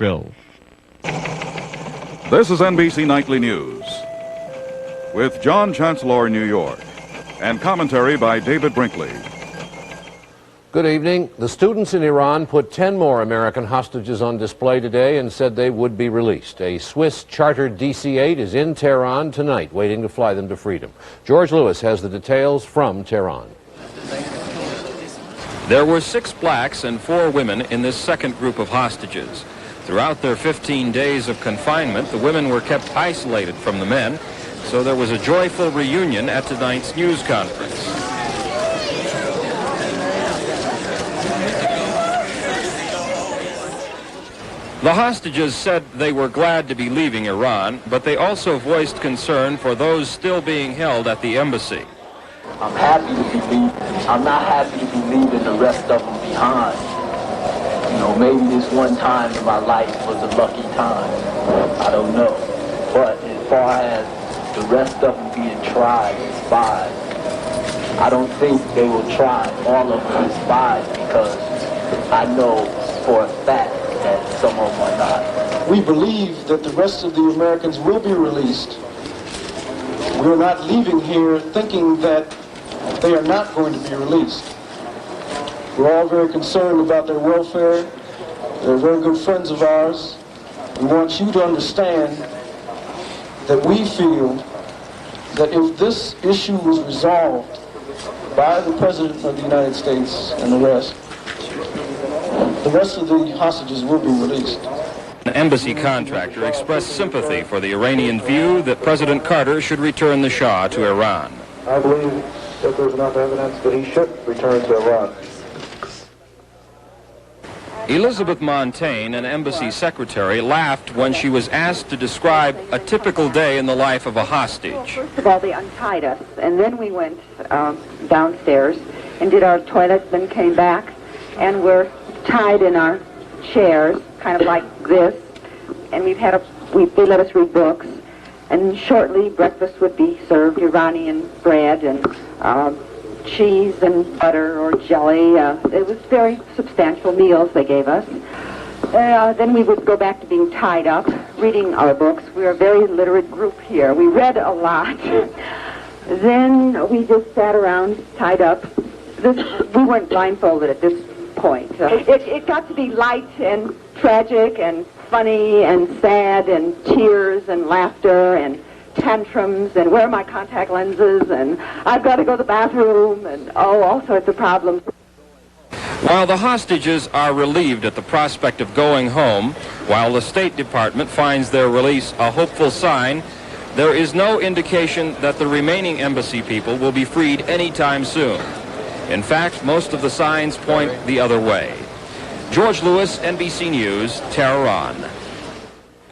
Nashville. This is NBC Nightly News with John Chancellor, New York, and commentary by David Brinkley. Good evening. The students in Iran put 10 more American hostages on display today and said they would be released. A Swiss chartered DC-8 is in Tehran tonight, waiting to fly them to freedom. George Lewis has the details from Tehran. There were 6 blacks and 4 women in this second group of hostages. Throughout their 15 days of confinement, the women were kept isolated from the men, so there was a joyful reunion at tonight's news conference. The hostages said they were glad to be leaving Iran, but they also voiced concern for those still being held at the embassy. I'm happy to be leaving. I'm not happy to be leaving the rest of them behind. You know, maybe this one time in my life was a lucky time. I don't know. But as far as the rest of them being tried as spies, I don't think they will try all of them as spies because I know for a fact that some of them are not. We believe that the rest of the Americans will be released. We're not leaving here thinking that they are not going to be released. We're all very concerned about their welfare. They're very good friends of ours. We want you to understand that we feel that if this issue was resolved by the President of the United States and the rest of the hostages will be released. An embassy contractor expressed sympathy for the Iranian view that President Carter should return the Shah to Iran. I believe that there's enough evidence that he should return to Iran. Elizabeth Montaigne, an embassy secretary, laughed when she was asked to describe a typical day in the life of a hostage. Well, first of all, they untied us, and then we went downstairs and did our toilets, then came back, and we're tied in our chairs, kind of like this, and they let us read books, and shortly breakfast would be served, Iranian bread and cheese and butter or jelly. It was very substantial meals they gave us. Then we would go back to being tied up, reading our books. We were a very literate group here. We read a lot. Then we just sat around, tied up. We weren't blindfolded at this point. It got to be light and tragic and funny and sad and tears and laughter and tantrums and where are my contact lenses and I've got to go to the bathroom and all sorts of problems. While the hostages are relieved at the prospect of going home, while the State Department finds their release a hopeful sign, there is no indication that the remaining embassy people will be freed anytime soon. In fact, most of the signs point the other way. George Lewis, NBC News, Tehran.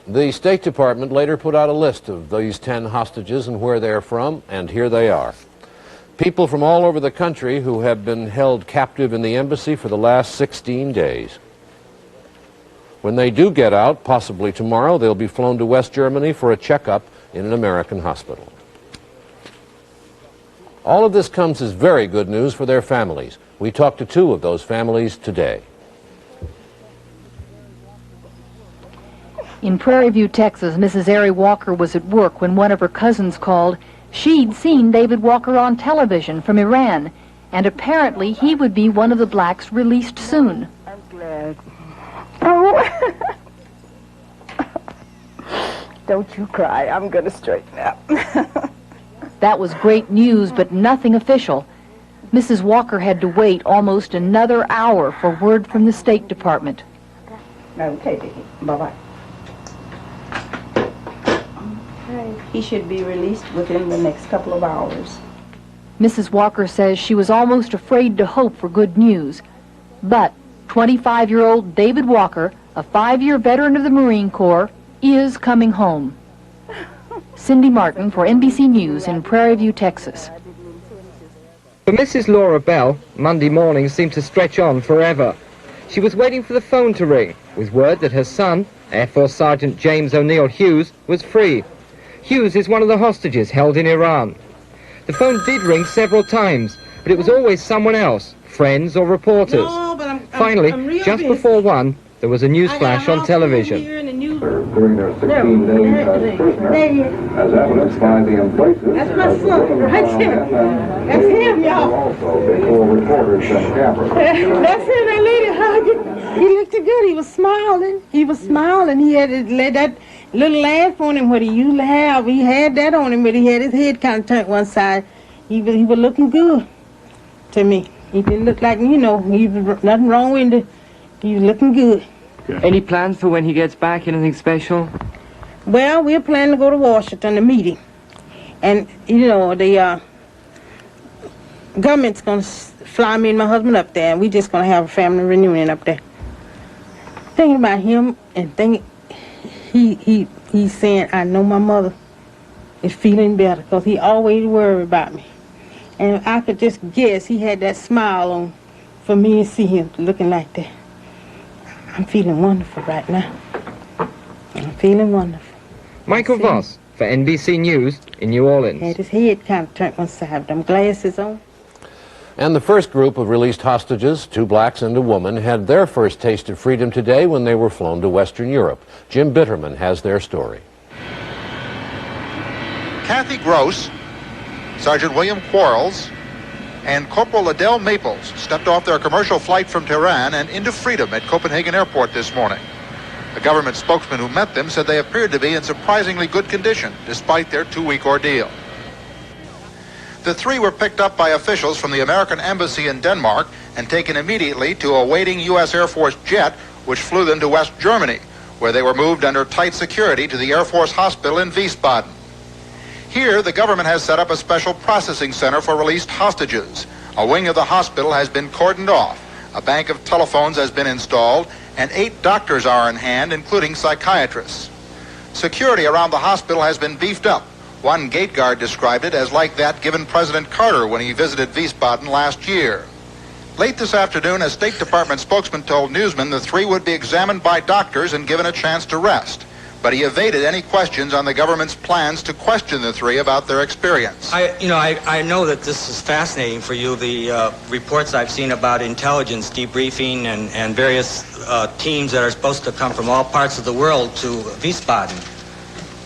The State Department later put out a list of these 10 hostages and where they're from, and here they are. People from all over the country who have been held captive in the embassy for the last 16 days. When they do get out, possibly tomorrow, they'll be flown to West Germany for a checkup in an American hospital. All of this comes as very good news for their families. We talked to 2 of those families today. In Prairie View, Texas, Mrs. Ari Walker was at work when one of her cousins called. She'd seen David Walker on television from Iran, and apparently he would be one of the blacks released soon. I'm glad. Oh. Don't you cry. I'm going to straighten out. That was great news, but nothing official. Mrs. Walker had to wait almost another hour for word from the State Department. Okay, Dickie. Bye-bye. He should be released within the next couple of hours. Mrs. Walker says she was almost afraid to hope for good news. But 25-year-old David Walker, a 5-year veteran of the Marine Corps, is coming home. Cindy Martin for NBC News in Prairie View, Texas. For Mrs. Laura Bell, Monday morning seemed to stretch on forever. She was waiting for the phone to ring, with word that her son, Air Force Sergeant James O'Neill Hughes, was free. Hughes is one of the hostages held in Iran. The phone did ring several times, but it was always someone else, friends or reporters. No, but Finally, just before 1, There was a news flash on television. During their 16 days as prisoners, as evidenced by the embraces. That's my son, right there. That's him, y'all. Also before reporters and cameras. That's him, that lady hugging. He looked good. He was smiling. He was smiling. He had that little laugh on him, what he used to have. He had that on him, but he had his head kind of turned one side. He was looking good to me. He didn't look like, you know, he was nothing wrong with him. He was looking good. Any plans for when he gets back? Anything special? Well, we're planning to go to Washington to meet him. And, you know, the government's going to fly me and my husband up there, and we're just going to have a family reunion up there. Thinking about him and thinking, he's saying, I know my mother is feeling better, because he always worried about me. And I could just guess he had that smile on for me to see him looking like that. I'm feeling wonderful right now. I'm feeling wonderful. Michael Voss for NBC News in New Orleans. Had his head kind of turned one side with them glasses on. And the first group of released hostages, 2 blacks and a woman, had their first taste of freedom today when they were flown to Western Europe. Jim Bitterman has their story. Kathy Gross, Sergeant William Quarles, and Corporal Adele Maples stepped off their commercial flight from Tehran and into freedom at Copenhagen Airport this morning. A government spokesman who met them said they appeared to be in surprisingly good condition despite their 2-week ordeal. The 3 were picked up by officials from the American Embassy in Denmark and taken immediately to a waiting U.S. Air Force jet which flew them to West Germany, where they were moved under tight security to the Air Force Hospital in Wiesbaden. Here, the government has set up a special processing center for released hostages. A wing of the hospital has been cordoned off. A bank of telephones has been installed, and 8 doctors are in hand, including psychiatrists. Security around the hospital has been beefed up. One gate guard described it as like that given President Carter when he visited Wiesbaden last year. Late this afternoon, a State Department spokesman told newsmen the 3 would be examined by doctors and given a chance to rest. But he evaded any questions on the government's plans to question the 3 about their experience. I know that this is fascinating for you, the reports I've seen about intelligence debriefing and various teams that are supposed to come from all parts of the world to Wiesbaden.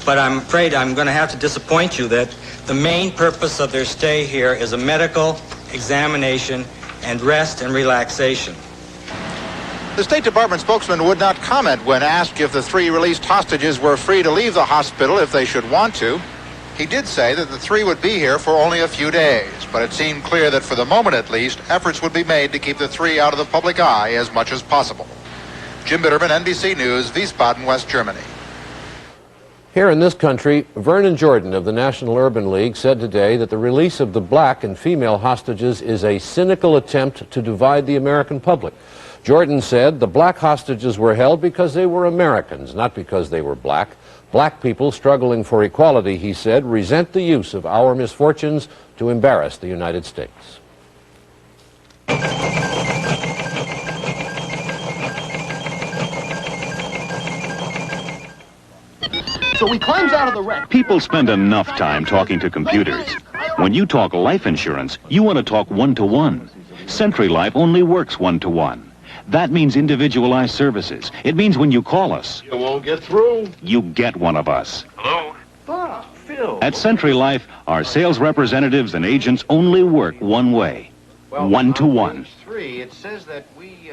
But I'm afraid I'm going to have to disappoint you that the main purpose of their stay here is a medical examination and rest and relaxation. The State Department spokesman would not comment when asked if the 3 released hostages were free to leave the hospital if they should want to. He did say that the 3 would be here for only a few days, but it seemed clear that for the moment at least, efforts would be made to keep the 3 out of the public eye as much as possible. Jim Bitterman, NBC News, Wiesbaden, West Germany. Here in this country, Vernon Jordan of the National Urban League said today that the release of the black and female hostages is a cynical attempt to divide the American public. Jordan said the black hostages were held because they were Americans, not because they were black. Black people struggling for equality, he said, resent the use of our misfortunes to embarrass the United States. So he climbs out of the wreck. People spend enough time talking to computers. When you talk life insurance, you want to talk one-to-one. Century Life only works one-to-one. That means individualized services. It means when you call us, You won't get through. you get one of us. Hello? Phil. At Century Life, our sales representatives and agents only work one way, one-to-one. It says that we,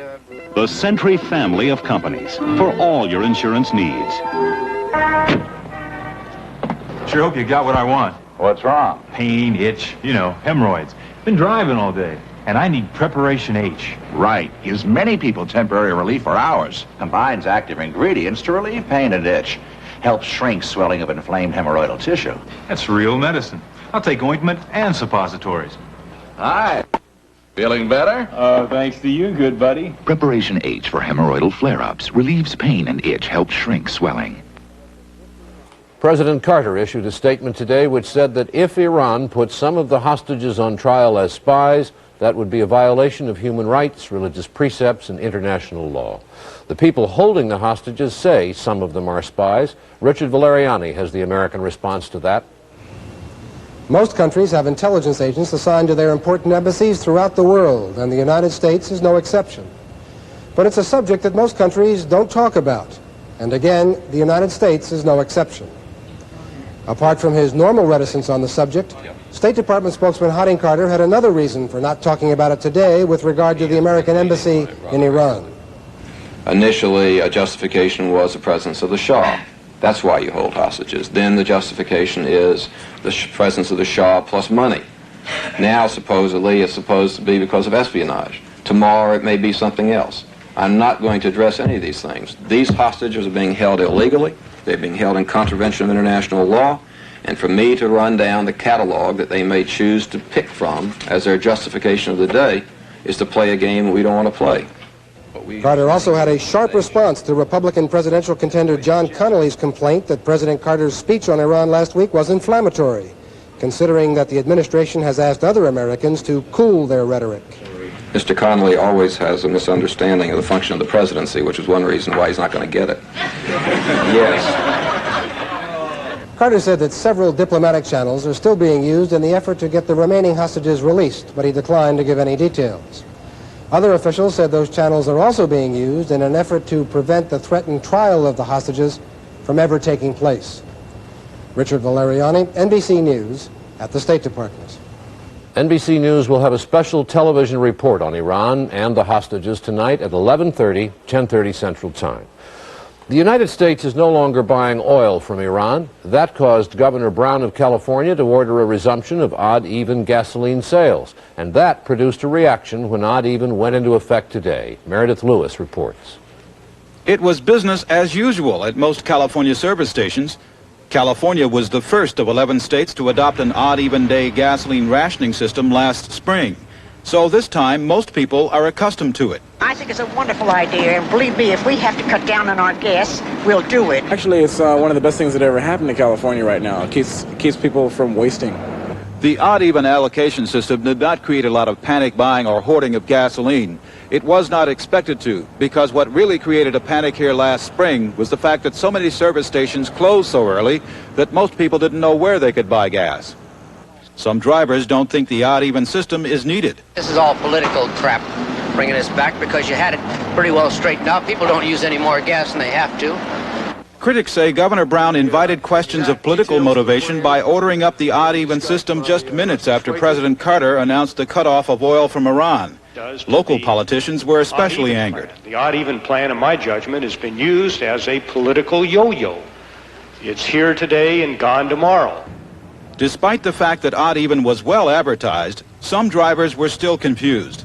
The Century family of companies for all your insurance needs. Sure hope you got what I want. What's wrong? Pain, itch, hemorrhoids. Been driving all day, and I need Preparation H. Right. Gives many people temporary relief for hours. Combines active ingredients to relieve pain and itch. Helps shrink swelling of inflamed hemorrhoidal tissue. That's real medicine. I'll take ointment and suppositories. Hi. Feeling better? Thanks to you, good buddy. Preparation H for hemorrhoidal flare-ups. Relieves pain and itch. Helps shrink swelling. President Carter issued a statement today which said that if Iran put some of the hostages on trial as spies, that would be a violation of human rights, religious precepts, and international law. The people holding the hostages say some of them are spies. Richard Valeriani has the American response to that. Most countries have intelligence agents assigned to their important embassies throughout the world, and the United States is no exception. but it's a subject that most countries don't talk about. And again, the United States is no exception. Apart from his normal reticence on the subject, State Department spokesman Harding Carter had another reason for not talking about it today with regard to the American embassy in Iran. Initially, a justification was the presence of the Shah. That's why you hold hostages. Then the justification is the presence of the Shah plus money. Now, supposedly, it's supposed to be because of espionage. Tomorrow, it may be something else. I'm not going to address any of these things. These hostages are being held illegally. They're being held in contravention of international law. And for me to run down the catalog that they may choose to pick from as their justification of the day is to play a game that we don't want to play. Carter also had a sharp response to Republican presidential contender John Connolly's complaint that President Carter's speech on Iran last week was inflammatory, considering that the administration has asked other Americans to cool their rhetoric. Mr. Connolly always has a misunderstanding of the function of the presidency, which is one reason why he's not going to get it. Yes. Carter said that several diplomatic channels are still being used in the effort to get the remaining hostages released, but he declined to give any details. Other officials said those channels are also being used in an effort to prevent the threatened trial of the hostages from ever taking place. Richard Valeriani, NBC News, at the State Department. NBC News will have a special television report on Iran and the hostages tonight at 11:30, 10:30 Central Time. The United States is no longer buying oil from Iran. That caused Governor Brown of California to order a resumption of odd-even gasoline sales. And that produced a reaction when odd-even went into effect today. Meredith Lewis reports. It was business as usual at most California service stations. California was the first of 11 states to adopt an odd-even day gasoline rationing system last spring. So this time, most people are accustomed to it. I think it's a wonderful idea, and believe me, if we have to cut down on our gas, we'll do it. Actually, it's one of the best things that ever happened to California right now. It keeps people from wasting. The odd-even allocation system did not create a lot of panic buying or hoarding of gasoline. It was not expected to, because what really created a panic here last spring was the fact that so many service stations closed so early that most people didn't know where they could buy gas. Some drivers don't think the odd-even system is needed. This is all political crap, bringing us back because you had it pretty well straightened out. People don't use any more gas than they have to. Critics say Governor Brown invited questions of political motivation by ordering up the odd-even system just minutes after President Carter announced the cutoff of oil from Iran. Local politicians were especially angered. The odd-even plan, in my judgment, has been used as a political yo-yo. It's here today and gone tomorrow. Despite the fact that odd-even was well advertised, some drivers were still confused.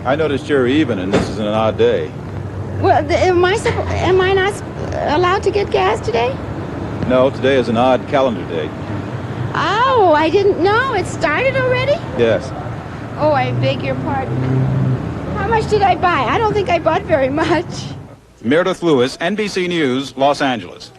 I noticed you're even and this is an odd day. Well, am I not allowed to get gas today? No, today is an odd calendar day. Oh, I didn't know. It started already? Yes. Oh, I beg your pardon. How much did I buy? I don't think I bought very much. Meredith Lewis, NBC News, Los Angeles.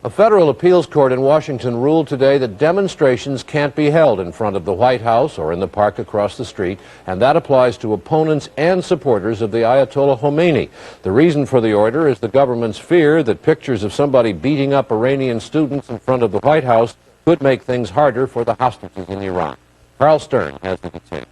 A federal appeals court in Washington ruled today that demonstrations can't be held in front of the White House or in the park across the street, and that applies to opponents and supporters of the Ayatollah Khomeini. The reason for the order is the government's fear that pictures of somebody beating up Iranian students in front of the White House could make things harder for the hostages in Iran. Carl Stern has the details.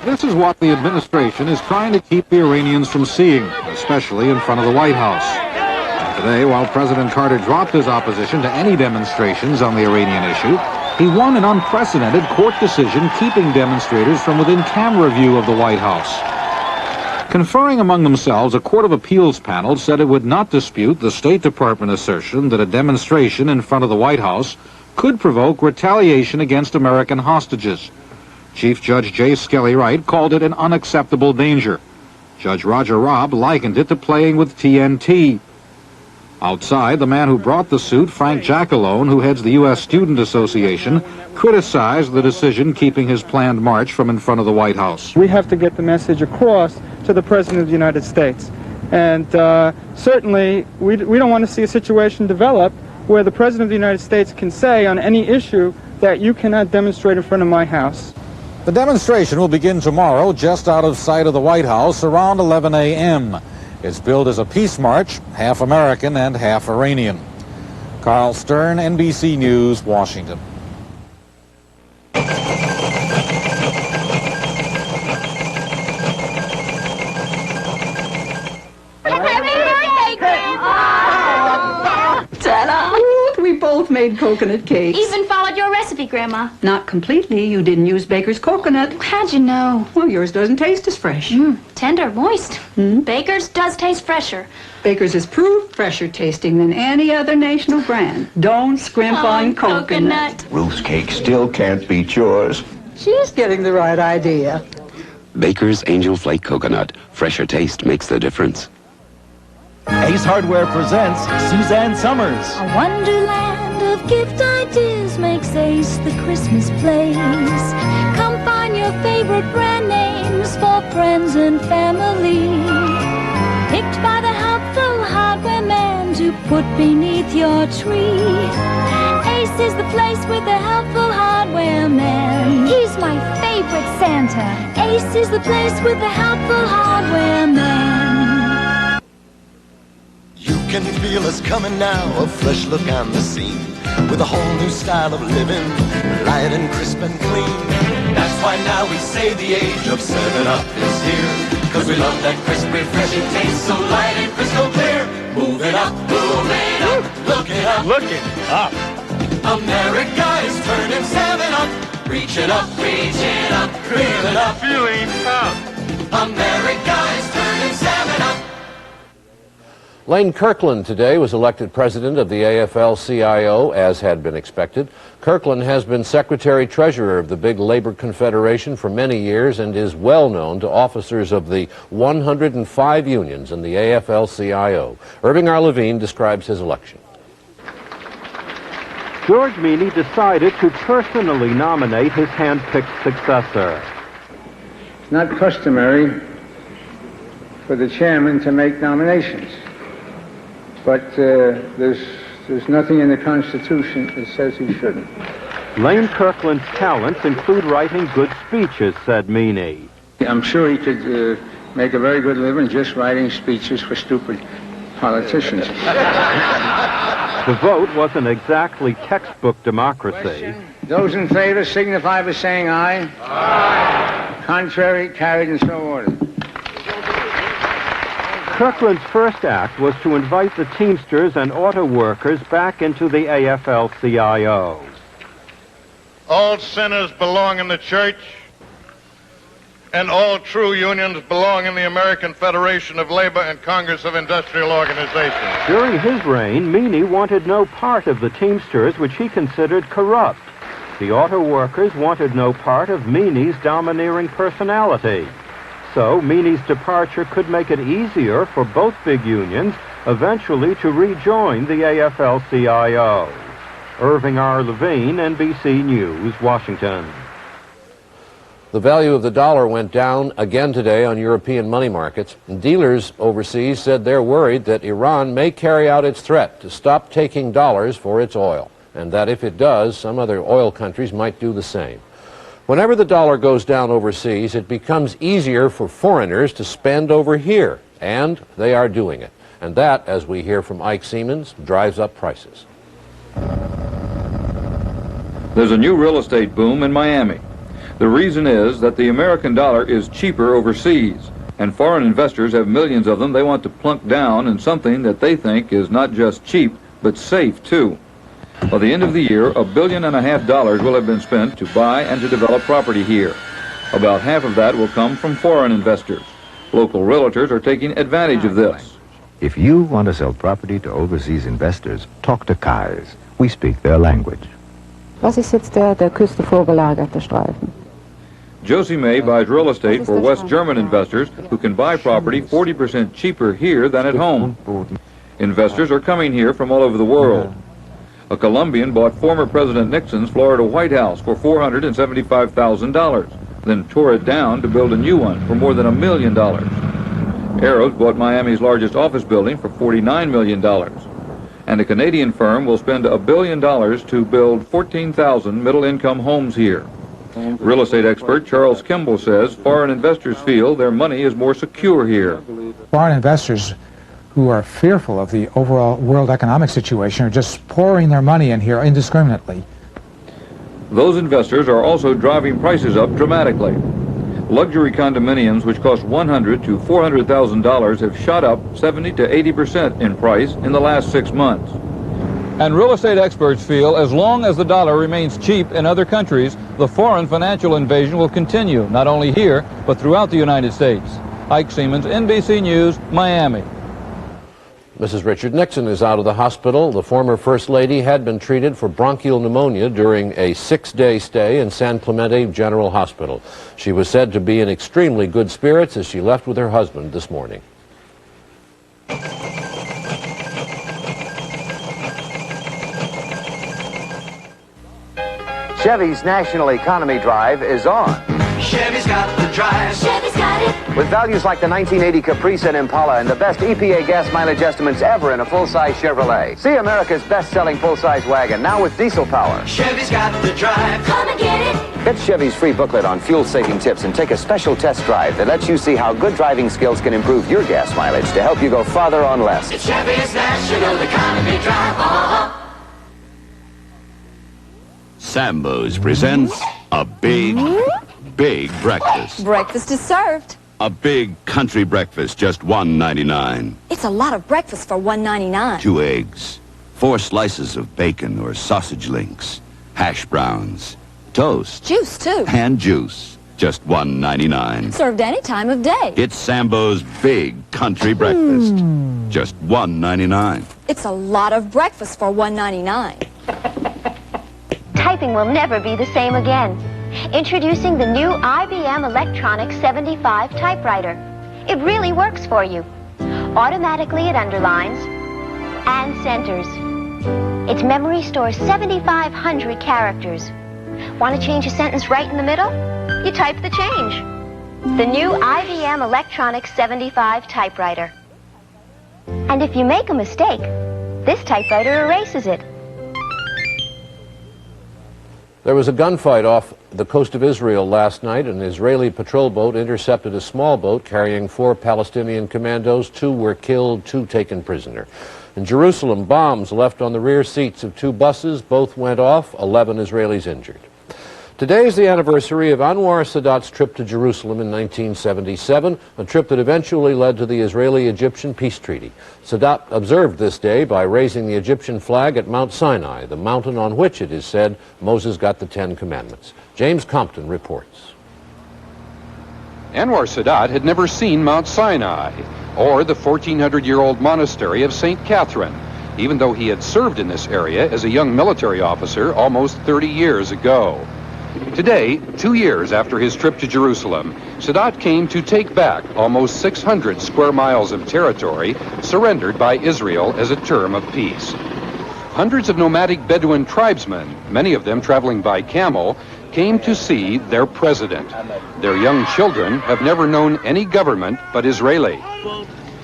This is what the administration is trying to keep the Iranians from seeing, especially in front of the White House. And today, while President Carter dropped his opposition to any demonstrations on the Iranian issue, he won an unprecedented court decision keeping demonstrators from within camera view of the White House. Conferring among themselves, a Court of Appeals panel said it would not dispute the State Department assertion that a demonstration in front of the White House could provoke retaliation against American hostages. Chief Judge J. Skelly Wright called it an unacceptable danger. Judge Roger Robb likened it to playing with TNT. Outside, the man who brought the suit, Frank Jackalone, who heads the U.S. Student Association, criticized the decision keeping his planned march from in front of the White House. We have to get the message across to the President of the United States. And certainly, we don't want to see a situation develop where the President of the United States can say on any issue that you cannot demonstrate in front of my house. The demonstration will begin tomorrow just out of sight of the White House around 11 a.m. It's billed as a peace march, half American and half Iranian. Carl Stern, NBC News, Washington. We both made coconut cakes. Even followed your recipe, Grandma. Not completely. You didn't use Baker's coconut. How'd you know? Well, yours doesn't taste as fresh. Tender, moist. Baker's does taste fresher. Baker's is proved fresher tasting than any other national brand. Don't scrimp on coconut. Ruth's cake still can't beat yours. She's getting the right idea. Baker's Angel Flake Coconut. Fresher taste makes the difference. Ace Hardware presents Suzanne Summers. A wonderland of gift ideas makes Ace the Christmas place. Come find your favorite brand names for friends and family. Picked by the helpful hardware man to put beneath your tree. Ace is the place with the helpful hardware man. He's my favorite Santa. Ace is the place with the helpful hardware man. You can feel us coming now, a fresh look on the scene, with a whole new style of living, light and crisp and clean. That's why now we say the age of 7-Up is here, cause we love that crisp, refreshing taste, so light and crystal clear. Moving up, looking up, looking up. America is turning 7-Up, reaching up, feeling up, feeling up. America is turning 7-Up. Lane Kirkland today was elected president of the AFL-CIO, as had been expected. Kirkland has been secretary-treasurer of the big labor confederation for many years and is well known to officers of the 105 unions in the AFL-CIO. Irving R. Levine describes his election. George Meany decided to personally nominate his hand-picked successor. It's not customary for the chairman to make nominations. But there's nothing in the Constitution that says he shouldn't. Lane Kirkland's talents include writing good speeches, said Meany. I'm sure he could make a very good living just writing speeches for stupid politicians. The vote wasn't exactly textbook democracy. Those in favor signify by saying aye. Aye. Contrary, carried, and so ordered. Kirkland's first act was to invite the Teamsters and auto workers back into the AFL-CIO. All sinners belong in the church, and all true unions belong in the American Federation of Labor and Congress of Industrial Organizations. During his reign, Meany wanted no part of the Teamsters, which he considered corrupt. The auto workers wanted no part of Meany's domineering personality. So Meany's departure could make it easier for both big unions eventually to rejoin the AFL-CIO. Irving R. Levine, NBC News, Washington. The value of the dollar went down again today on European money markets. Dealers overseas said they're worried that Iran may carry out its threat to stop taking dollars for its oil, and that if it does, some other oil countries might do the same. Whenever the dollar goes down overseas, it becomes easier for foreigners to spend over here, and they are doing it. And that, as we hear from Ike Siemens, drives up prices. There's a new real estate boom in Miami. The reason is that the American dollar is cheaper overseas, and foreign investors have millions of them they want to plunk down in something that they think is not just cheap, but safe too. By the end of the year, $1.5 billion will have been spent to buy and to develop property here. About half of that will come from foreign investors. Local realtors are taking advantage of this. If you want to sell property to overseas investors, talk to Kais. We speak their language. Was ist jetzt der Küste vorgelagerte Streifen? Josie May buys real estate for West German investors who can buy property 40% cheaper here than at home. Investors are coming here from all over the world. A Colombian bought former President Nixon's Florida White House for $475,000, then tore it down to build a new one for more than $1 million. Arrows bought Miami's largest office building for $49 million. And a Canadian firm will spend $1 billion to build 14,000 middle-income homes here. Real estate expert Charles Kimball says foreign investors feel their money is more secure here. Foreign investors who are fearful of the overall world economic situation are just pouring their money in here indiscriminately. Those investors are also driving prices up dramatically. Luxury condominiums, which cost $100,000 to $400,000, have shot up 70 to 80% in price in the last 6 months. And real estate experts feel as long as the dollar remains cheap in other countries, the foreign financial invasion will continue, not only here, but throughout the United States. Ike Siemens, NBC News, Miami. Mrs. Richard Nixon is out of the hospital. The former First Lady had been treated for bronchial pneumonia during a 6-day stay in San Clemente General Hospital. She was said to be in extremely good spirits as she left with her husband this morning. Chevy's National Economy Drive is on. Chevy's got the drive. Chevy's got it. With values like the 1980 Caprice and Impala and the best EPA gas mileage estimates ever in a full-size Chevrolet. See America's best-selling full-size wagon, now with diesel power. Chevy's got the drive. Come and get it. Get Chevy's free booklet on fuel-saving tips and take a special test drive that lets you see how good driving skills can improve your gas mileage to help you go farther on less. It's Chevy's National Economy Drive. Sambo's presents a big breakfast. Breakfast is served. A big country breakfast, just $1.99. It's a lot of breakfast for $1.99. 2 eggs, 4 slices of bacon or sausage links, hash browns, toast. Juice, too. And juice, just $1.99. Served any time of day. It's Sambo's big country breakfast, just $1.99. It's a lot of breakfast for $1.99. Typing will never be the same again. Introducing the new IBM Electronic 75 typewriter. It really works for you. Automatically it underlines and centers. Its memory stores 7,500 characters. Want to change a sentence right in the middle? You type the change. The new IBM Electronic 75 typewriter. And if you make a mistake, this typewriter erases it. There was a gunfight off the coast of Israel last night. An Israeli patrol boat intercepted a small boat carrying 4 Palestinian commandos. 2 were killed, 2 taken prisoner. In Jerusalem, bombs left on the rear seats of 2 buses. Both went off, 11 Israelis injured. Today is the anniversary of Anwar Sadat's trip to Jerusalem in 1977, a trip that eventually led to the Israeli-Egyptian peace treaty. Sadat observed this day by raising the Egyptian flag at Mount Sinai, the mountain on which, it is said, Moses got the 10 Commandments. James Compton reports. Anwar Sadat had never seen Mount Sinai or the 1,400-year-old monastery of St. Catherine, even though he had served in this area as a young military officer almost 30 years ago. Today, 2 years after his trip to Jerusalem, Sadat came to take back almost 600 square miles of territory surrendered by Israel as a term of peace. Hundreds of nomadic Bedouin tribesmen, many of them traveling by camel, came to see their president. Their young children have never known any government but Israeli.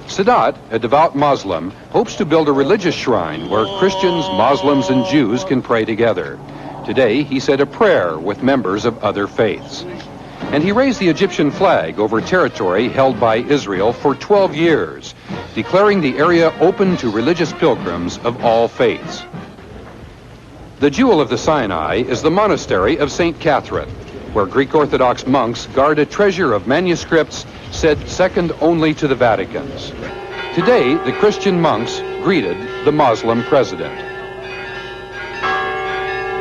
Sadat, a devout Muslim, hopes to build a religious shrine where Christians, Muslims, and Jews can pray together. Today, he said a prayer with members of other faiths. And he raised the Egyptian flag over territory held by Israel for 12 years, declaring the area open to religious pilgrims of all faiths. The jewel of the Sinai is the monastery of St. Catherine, where Greek Orthodox monks guard a treasure of manuscripts said second only to the Vatican's. Today, the Christian monks greeted the Muslim president.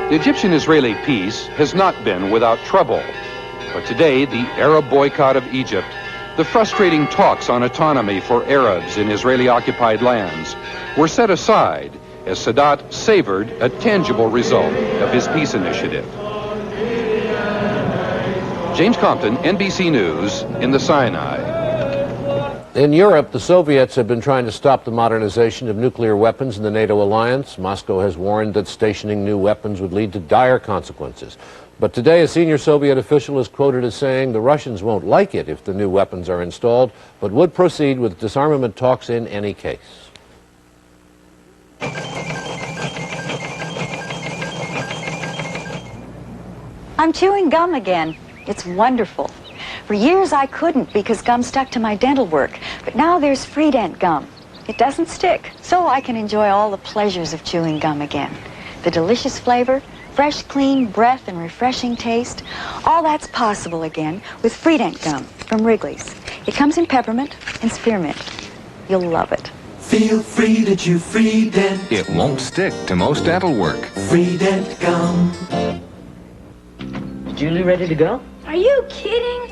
The Egyptian-Israeli peace has not been without trouble. But today, the Arab boycott of Egypt, the frustrating talks on autonomy for Arabs in Israeli-occupied lands, were set aside as Sadat savored a tangible result of his peace initiative. James Compton, NBC News, in the Sinai. In Europe, the Soviets have been trying to stop the modernization of nuclear weapons in the NATO alliance. Moscow has warned that stationing new weapons would lead to dire consequences. But today, a senior Soviet official is quoted as saying the Russians won't like it if the new weapons are installed, but would proceed with disarmament talks in any case. I'm chewing gum again. It's wonderful. For years I couldn't because gum stuck to my dental work, but now there's Freedent gum. It doesn't stick, so I can enjoy all the pleasures of chewing gum again. The delicious flavor, fresh, clean breath, and refreshing taste. All that's possible again with Freedent gum from Wrigley's. It comes in peppermint and spearmint. You'll love it. Feel free to chew Freedent. It won't stick to most dental work. Freedent gum. Julie ready to go? Are you kidding?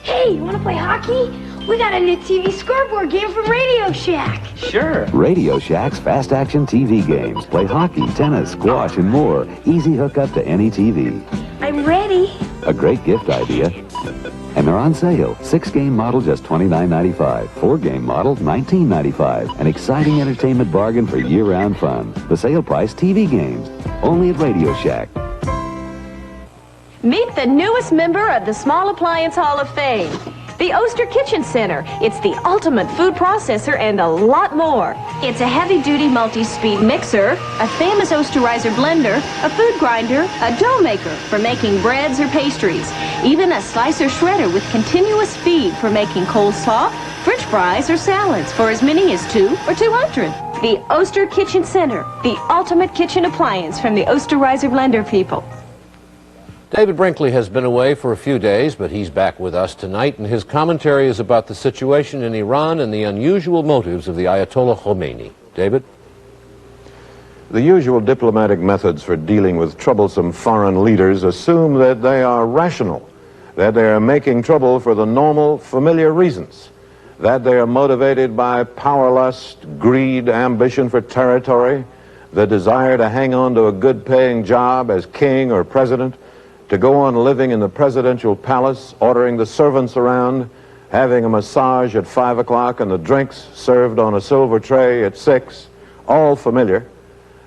Hey, you want to play hockey? We got a new TV scoreboard game from Radio Shack. Sure. Radio Shack's fast-action TV games. Play hockey, tennis, squash, and more. Easy hookup to any TV. I'm ready. A great gift idea. And they're on sale. 6-game model, just $29.95. 4-game model, $19.95. An exciting entertainment bargain for year-round fun. The sale price TV games. Only at Radio Shack. Meet the newest member of the Small Appliance Hall of Fame, the Oster Kitchen Center. It's the ultimate food processor and a lot more. It's a heavy-duty multi-speed mixer, a famous Osterizer blender, a food grinder, a dough maker for making breads or pastries, even a slicer shredder with continuous feed for making coleslaw, french fries, or salads for as many as 2 or 200. The Oster Kitchen Center, the ultimate kitchen appliance from the Osterizer blender people. David Brinkley has been away for a few days, but he's back with us tonight, and his commentary is about the situation in Iran and the unusual motives of the Ayatollah Khomeini. David? The usual diplomatic methods for dealing with troublesome foreign leaders assume that they are rational, that they are making trouble for the normal, familiar reasons, that they are motivated by power lust, greed, ambition for territory, the desire to hang on to a good-paying job as king or president, to go on living in the presidential palace, ordering the servants around, having a massage at 5 o'clock and the drinks served on a silver tray at 6, all familiar.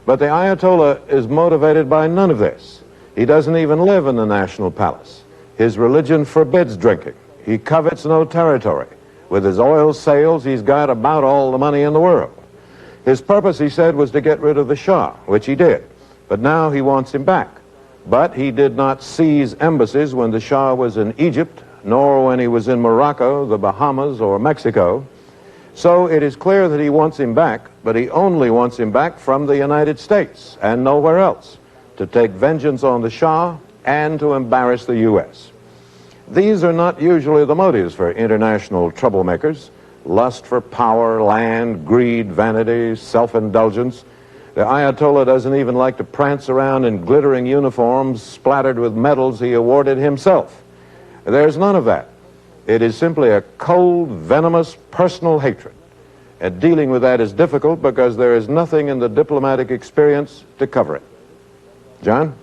But the Ayatollah is motivated by none of this. He doesn't even live in the national palace. His religion forbids drinking. He covets no territory. With his oil sales, he's got about all the money in the world. His purpose, he said, was to get rid of the Shah, which he did. But now he wants him back. But he did not seize embassies when the Shah was in Egypt, nor when he was in Morocco, the Bahamas, or Mexico. So it is clear that he wants him back, but he only wants him back from the United States and nowhere else, to take vengeance on the Shah and to embarrass the U.S. These are not usually the motives for international troublemakers: lust for power, land, greed, vanity, self-indulgence. The Ayatollah doesn't even like to prance around in glittering uniforms splattered with medals he awarded himself. There's none of that. It is simply a cold, venomous, personal hatred. And dealing with that is difficult because there is nothing in the diplomatic experience to cover it. John?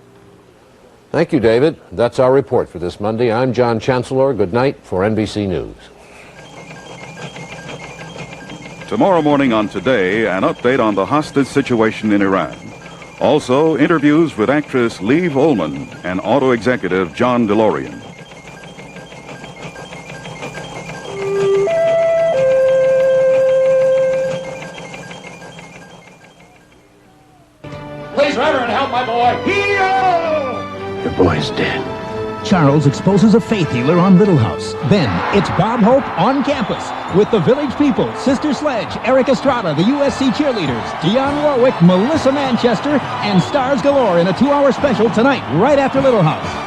Thank you, David. That's our report for this Monday. I'm John Chancellor. Good night for NBC News. Tomorrow morning on Today, an update on the hostage situation in Iran. Also, interviews with actress Liv Ullmann and auto executive John DeLorean. Please, Reverend, help my boy. The boy's dead. Charles exposes a faith healer on Little House. Then, it's Bob Hope on campus with the Village People, Sister Sledge, Eric Estrada, the USC cheerleaders, Dionne Warwick, Melissa Manchester, and stars galore in a 2-hour special tonight, right after Little House.